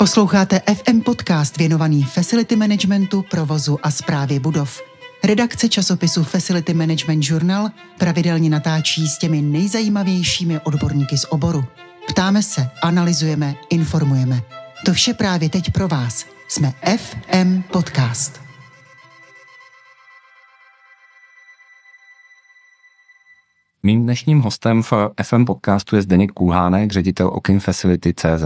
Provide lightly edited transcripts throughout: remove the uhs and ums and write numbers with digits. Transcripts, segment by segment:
Posloucháte FM podcast věnovaný facility managementu, provozu a správě budov. Redakce časopisu Facility Management Journal pravidelně natáčí s těmi nejzajímavějšími odborníky z oboru. Ptáme se, analyzujeme, informujeme. To vše právě teď pro vás. Jsme FM podcast. Mým dnešním hostem v FM podcastu je Zdeněk Kulhánek, ředitel Okin Facility.cz.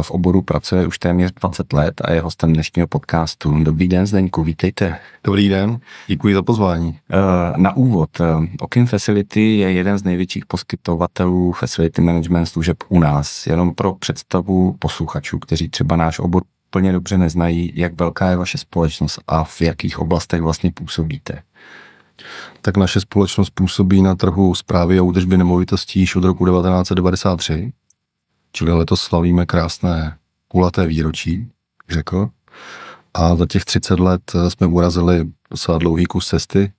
V oboru pracuje už téměř 20 let a je hostem dnešního podcastu. Dobrý den, Zdeňku, vítejte. Dobrý den, děkuji za pozvání. Na úvod, Okin Facility je jeden z největších poskytovatelů facility management služeb u nás. Jenom pro představu posluchačů, kteří třeba náš obor plně dobře neznají, jak velká je vaše společnost a v jakých oblastech vlastně působíte. Tak naše společnost působí na trhu správy a údržby nemovitostí již od roku 1993, čili letos slavíme krásné kulaté výročí, řekl. A za těch 30 let jsme urazili docela dlouhý kus cesty.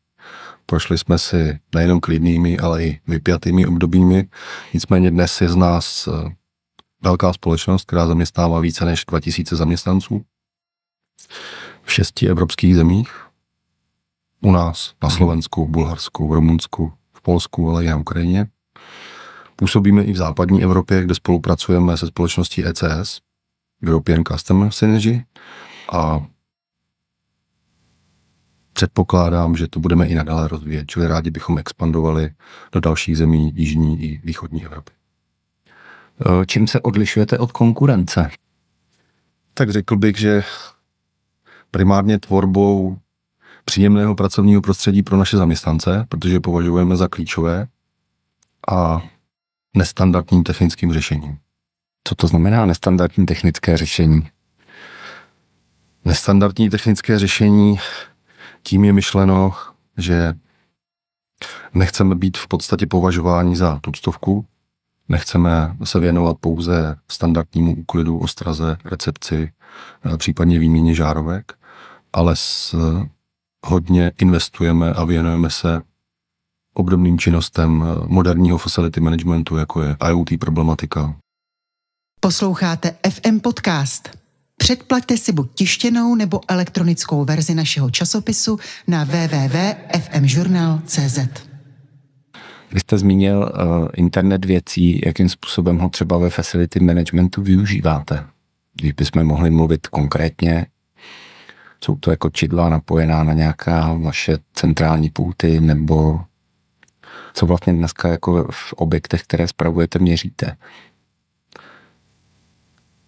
Prošli jsme si nejenom klidnými, ale i vypjatými obdobími. Nicméně dnes je z nás velká společnost, která zaměstnává více než 2000 zaměstnanců v 6 evropských zemích. U nás, na Slovensku, v Bulharsku, v Rumunsku, v Polsku, ale i na Ukrajině. Působíme i v západní Evropě, kde spolupracujeme se společností ECS, European Customer Synergy, a předpokládám, že to budeme i nadále rozvíjet, čili rádi bychom expandovali do dalších zemí jižní i východní Evropy. Čím se odlišujete od konkurence? Tak řekl bych, že primárně tvorbou příjemného pracovního prostředí pro naše zaměstnance, protože je považujeme za klíčové, a nestandardním technickým řešením. Co to znamená nestandardní technické řešení? Nestandardní technické řešení, tím je myšleno, že nechceme být v podstatě považováni za tuctovku, nechceme se věnovat pouze standardnímu úklidu, ostraze, recepci, případně výměně žárovek, ale hodně investujeme a věnujeme se obdobným činnostem moderního facility managementu, jako je IoT problematika. Posloucháte FM podcast. Předplaťte si buď tištěnou nebo elektronickou verzi našeho časopisu na www.fmjournal.cz. Vy jste zmínil internet věcí, jakým způsobem ho třeba ve facility managementu využíváte. Když bychom mohli mluvit konkrétně, jsou to jako čidla napojená na nějaká vaše centrální pulty, nebo co vlastně dneska jako v objektech, které spravujete, měříte?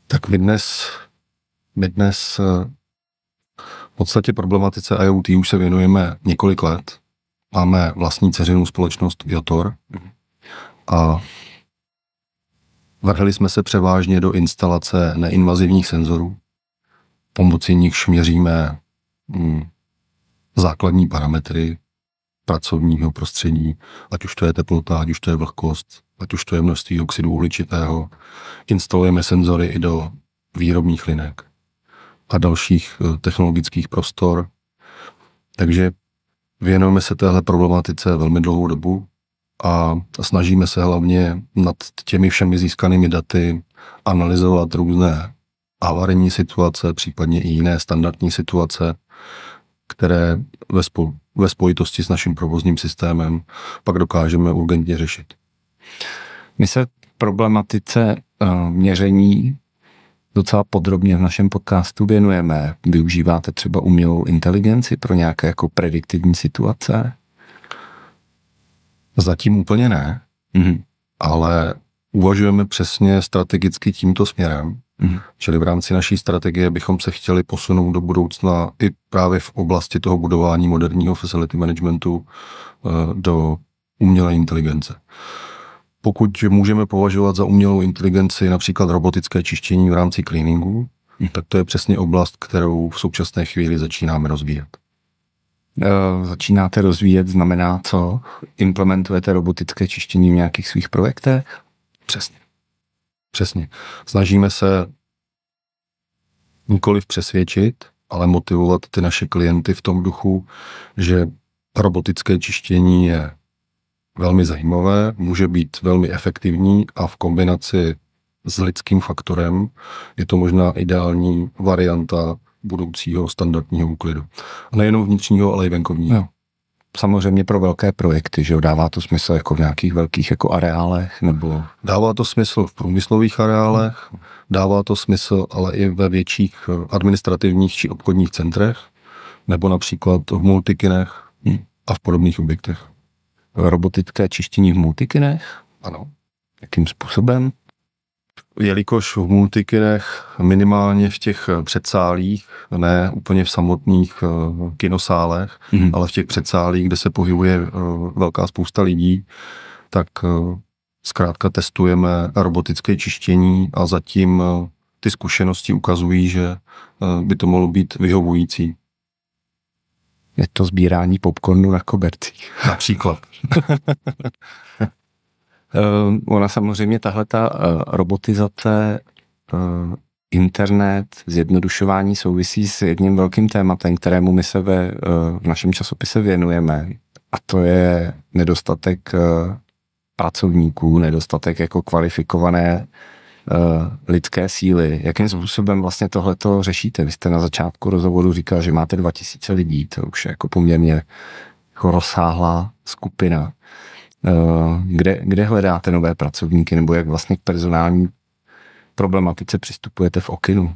Tak my dnes v podstatě problematice IoT už se věnujeme několik let. Máme vlastní dceřinou společnost Viotor a vrhli jsme se převážně do instalace neinvazivních senzorů, pomocí nichž měříme základní parametry pracovního prostředí, ať už to je teplota, ať už to je vlhkost, ať už to je množství oxidu uhličitého. Instalujeme senzory i do výrobních linek a dalších technologických prostor. Takže věnujeme se téhle problematice velmi dlouhou dobu a snažíme se hlavně nad těmi všemi získanými daty analyzovat různé havarijní situace, případně i jiné standardní situace, které ve spojitosti s naším provozním systémem pak dokážeme urgentně řešit. My se problematice měření docela podrobně v našem podcastu věnujeme. Využíváte třeba umělou inteligenci pro nějaké jako prediktivní situace? Zatím úplně ne, ale uvažujeme přesně strategicky tímto směrem. Čili v rámci naší strategie bychom se chtěli posunout do budoucna i právě v oblasti toho budování moderního facility managementu do umělé inteligence. Pokud můžeme považovat za umělou inteligenci například robotické čištění v rámci cleaningu, tak to je přesně oblast, kterou v současné chvíli začínáme rozvíjet. Začínáte rozvíjet znamená co? Implementujete robotické čištění v nějakých svých projektech? Přesně. Snažíme se nikoliv přesvědčit, ale motivovat ty naše klienty v tom duchu, že robotické čištění je velmi zajímavé, může být velmi efektivní a v kombinaci s lidským faktorem je to možná ideální varianta budoucího standardního úklidu. A nejenom vnitřního, ale i venkovního. Jo. Samozřejmě pro velké projekty, že jo, dává to smysl jako v nějakých velkých jako areálech, nebo... Dává to smysl v průmyslových areálech, dává to smysl ale i ve větších administrativních či obchodních centrech, nebo například v multikinech a v podobných objektech. Robotické čištění v multikinech? Ano. Jakým způsobem? Jelikož v multikinech, minimálně v těch předsálích, ne úplně v samotných kinosálech, ale v těch předsálích, kde se pohybuje velká spousta lidí, tak zkrátka testujeme robotické čištění a zatím ty zkušenosti ukazují, že by to mohlo být vyhovující. Je to sbírání popcornu na kobercích. Například. Ona samozřejmě tahleta robotizace, internet, zjednodušování souvisí s jedním velkým tématem, kterému my se v našem časopise věnujeme. A to je nedostatek pracovníků, nedostatek jako kvalifikované lidské síly. Jakým způsobem vlastně tohleto řešíte? Vy jste na začátku rozhovoru říkal, že máte 2000 lidí, to už je jako poměrně jako rozsáhlá skupina. Kde hledáte nové pracovníky, nebo jak vlastně k personální problematice přistupujete v Okinu?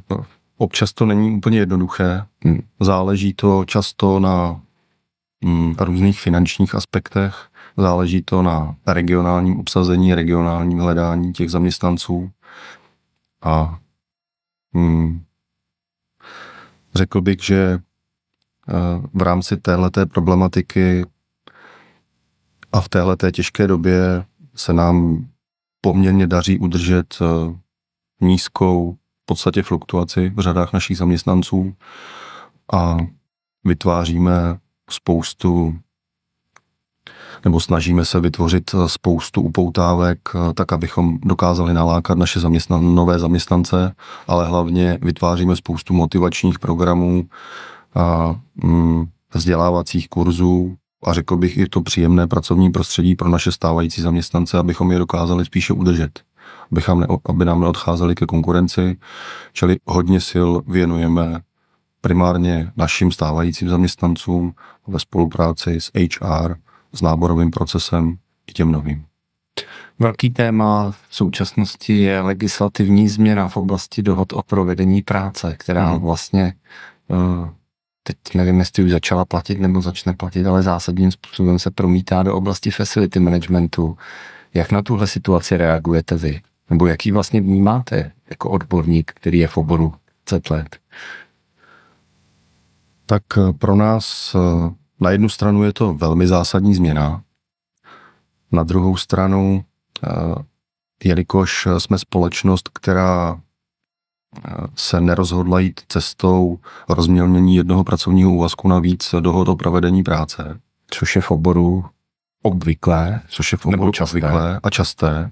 Občas to není úplně jednoduché. Záleží to často na různých finančních aspektech, záleží to na regionálním obsazení, regionálním hledání těch zaměstnanců. A řekl bych, že v rámci téhleté problematiky a v téhleté těžké době se nám poměrně daří udržet nízkou v podstatě fluktuaci v řadách našich zaměstnanců a vytváříme snažíme se vytvořit spoustu upoutávek, tak abychom dokázali nalákat naše nové zaměstnance, ale hlavně vytváříme spoustu motivačních programů a vzdělávacích kurzů a řekl bych i to příjemné pracovní prostředí pro naše stávající zaměstnance, abychom je dokázali spíše udržet, aby nám neodcházeli ke konkurenci, čili hodně sil věnujeme primárně našim stávajícím zaměstnancům ve spolupráci s HR, s náborovým procesem i těm novým. Velký téma v současnosti je legislativní změna v oblasti dohod o provedení práce, která vlastně, teď nevím, jestli už začala platit nebo začne platit, ale zásadním způsobem se promítá do oblasti facility managementu. Jak na tuhle situaci reagujete vy? Nebo jaký vlastně vnímáte jako odborník, který je v oboru 10 let? Tak pro nás na jednu stranu je to velmi zásadní změna. Na druhou stranu, jelikož jsme společnost, která se nerozhodla jít cestou rozmělnění jednoho pracovního úvazku na víc dohod o provedení práce. Což je v oboru obvyklé, a časté,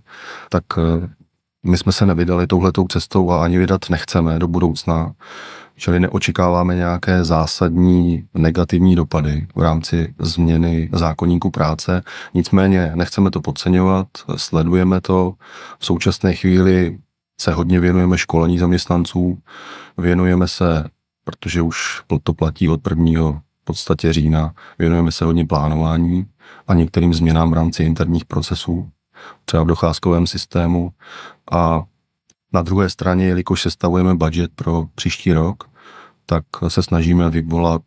tak my jsme se nevydali touhletou cestou a ani vydat nechceme do budoucna. Čili neočekáváme nějaké zásadní negativní dopady v rámci změny zákoníku práce. Nicméně nechceme to podceňovat, sledujeme to. V současné chvíli se hodně věnujeme školení zaměstnanců, věnujeme se, protože už to platí od 1. v podstatě října, věnujeme se hodně plánování a některým změnám v rámci interních procesů, třeba v docházkovém systému. A na druhé straně, jelikož sestavujeme budget pro příští rok, tak se snažíme vyvolat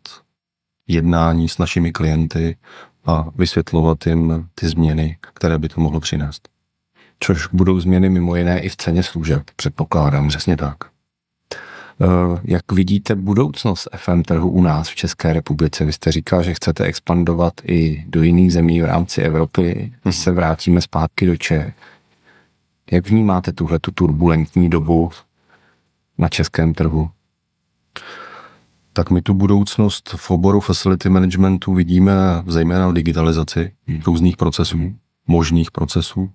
jednání s našimi klienty a vysvětlovat jim ty změny, které by to mohlo přinést. Což budou změny mimo jiné i v ceně služeb, předpokládám. Přesně tak. Jak vidíte budoucnost FM trhu u nás v České republice? Vy jste říkal, že chcete expandovat i do jiných zemí v rámci Evropy, když se vrátíme zpátky do Čech. Jak vnímáte tuhletu turbulentní dobu na českém trhu? Tak my tu budoucnost v oboru facility managementu vidíme zejména v digitalizaci různých procesů, možných procesů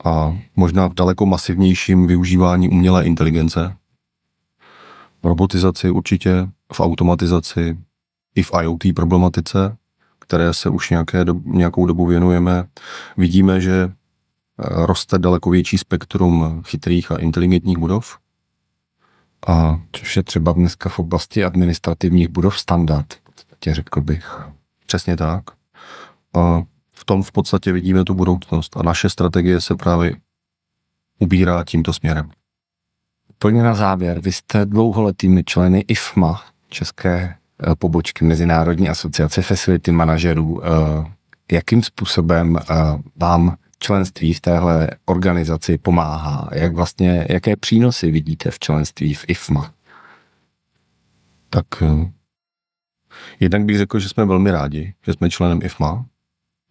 a možná v daleko masivnějším využívání umělé inteligence, v robotizaci určitě, v automatizaci i v IoT problematice, které se už nějakou dobu věnujeme. Vidíme, že roste daleko větší spektrum chytrých a inteligentních budov. A což je třeba dneska v oblasti administrativních budov standard, v podstatě řekl bych. Přesně tak. A v tom v podstatě vidíme tu budoucnost a naše strategie se právě ubírá tímto směrem. Plně na závěr, vy jste dlouholetými členy IFMA, České pobočky Mezinárodní asociace facility manažerů. Jakým způsobem vám členství v téhle organizaci pomáhá? Jaké přínosy vidíte v členství v IFMA? Tak jednak bych řekl, že jsme velmi rádi, že jsme členem IFMA,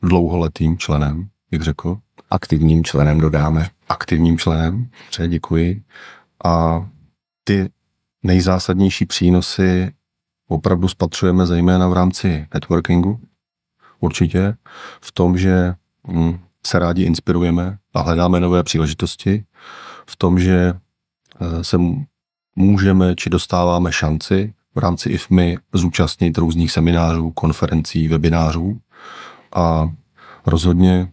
dlouholetým členem, jak řekl. Aktivním členem dodáme. Aktivním členem, děkuji. A ty nejzásadnější přínosy opravdu spatřujeme zejména v rámci networkingu. Určitě v tom, že se rádi inspirujeme a hledáme nové příležitosti. V tom, že se můžeme či dostáváme šanci v rámci IFMY zúčastnit různých seminářů, konferencí, webinářů a rozhodně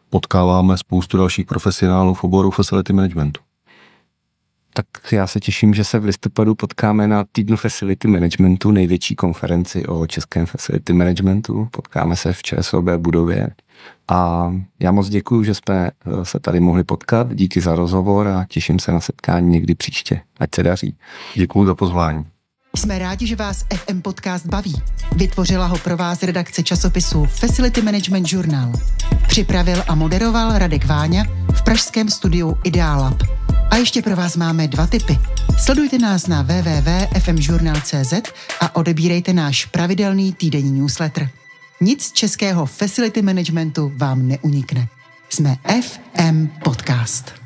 potkáváme spoustu dalších profesionálů v oboru facility managementu. Tak já se těším, že se v listopadu potkáme na týdnu facility managementu, největší konferenci o českém facility managementu. Potkáme se v ČSOB budově a já moc děkuju, že jsme se tady mohli potkat. Díky za rozhovor a těším se na setkání někdy příště. Ať se daří. Děkuju za pozvání. Jsme rádi, že vás FM Podcast baví. Vytvořila ho pro vás redakce časopisu Facility Management Journal. Připravil a moderoval Radek Váňa v pražském studiu Ideal Lab. A ještě pro vás máme 2 tipy. Sledujte nás na www.fmjournal.cz a odebírejte náš pravidelný týdenní newsletter. Nic z českého facility managementu vám neunikne. Jsme FM Podcast.